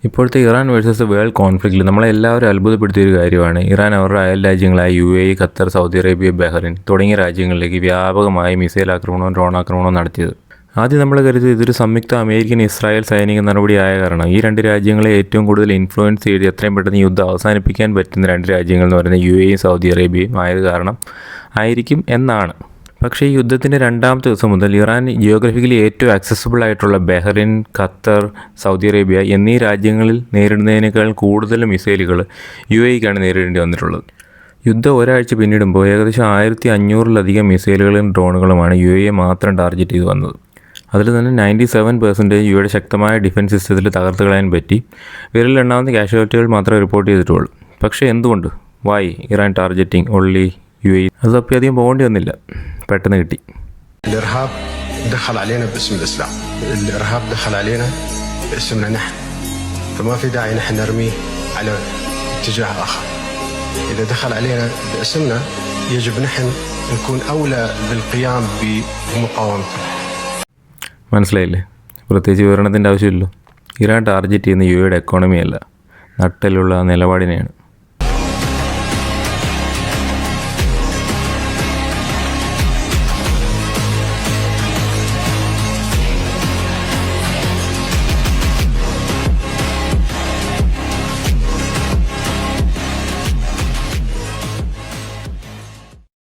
ഇപ്പോഴത്തെ Iran versus world കോൺഫ്ലിക്റ്റിൽ നമ്മളെല്ലാവരും അത്ഭുതപ്പെടുത്തിയൊരു കാര്യമാണ് ഇറാൻ അവരുടെ അയൽ രാജ്യങ്ങളായ UAE, Qatar, Saudi Arabia, Bahrain തുടങ്ങിയ രാജ്യങ്ങളിലേക്ക് വ്യാപകമായി മിസൈൽ ആക്രമണവും ഡ്രോൺ ആക്രമണവും നടത്തിയത്. ആദ്യം നമ്മൾ കരുതി ഇതൊരു സംയുക്ത അമേരിക്കൻ ഇസ്രായേൽ സൈനിക നടപടിയായ കാരണം ഈ രണ്ട് രാജ്യങ്ങളെ ഏറ്റവും കൂടുതൽ ഇൻഫ്ലുവൻസ് ചെയ്ത് എത്രയും പെട്ടെന്ന് യുദ്ധം അവസാനിപ്പിക്കാൻ പറ്റുന്ന രണ്ട് രാജ്യങ്ങൾ എന്ന് പറയുന്നത് UAE, സൗദി അറേബ്യയും ആയത് കാരണം ആയിരിക്കും എന്നാണ്. പക്ഷേ ഈ യുദ്ധത്തിൻ്റെ രണ്ടാമത്തെ ദിവസം മുതൽ ഇറാൻ ജിയോഗ്രഫിക്കലി ഏറ്റവും ആക്സസിബിൾ ആയിട്ടുള്ള ബഹ്റിൻ, ഖത്തർ, സൗദി അറേബ്യ എന്നീ രാജ്യങ്ങളിൽ നേരിടുന്നതിനേക്കാൾ കൂടുതൽ മിസൈലുകൾ UAEക്കാണ് നേരിടേണ്ടി വന്നിട്ടുള്ളത്. യുദ്ധം ഒരാഴ്ച പിന്നിടുമ്പോൾ ഏകദേശം 1500-ലധികം മിസൈലുകളും ഡ്രോണുകളുമാണ് UAE മാത്രം ടാർഗറ്റ് ചെയ്ത് വന്നത്. അതിൽ തന്നെ 97% UAEയുടെ ശക്തമായ ഡിഫൻസ് സിസ്റ്റത്തിൽ തകർത്ത് കളയാൻ പറ്റി. വിരലിലെണ്ണാവുന്ന കാഷ്വാലിറ്റികൾ മാത്രമേ റിപ്പോർട്ട് ചെയ്തിട്ടുള്ളൂ. പക്ഷേ എന്തുകൊണ്ട് ഇറാൻ ടാർഗറ്റിംഗ് ഓൺലി UAE? അത് തപ്പി അധികം പോകേണ്ടി വന്നില്ല, പെട്ടെന്ന് കിട്ടി. الإرهاب دخل علينا باسم الإسلام، الإرهاب دخل علينا باسمنا نحن، فما في داعي نحن نرميه على اتجاه آخر. إذا دخل علينا باسمنا يجب نحن نكون أولى بالقيام بمقاومته. മനസ്സിലായില്ലേ? പ്രത്യേകിച്ച് വിവരണത്തിൻ്റെ ആവശ്യമില്ലല്ലോ. ഇറാൻ ടാർഗറ്റ് ചെയ്യുന്ന UAEയുടെ എക്കോണമിയല്ല, നട്ടലുള്ള നിലപാടിനെയാണ്.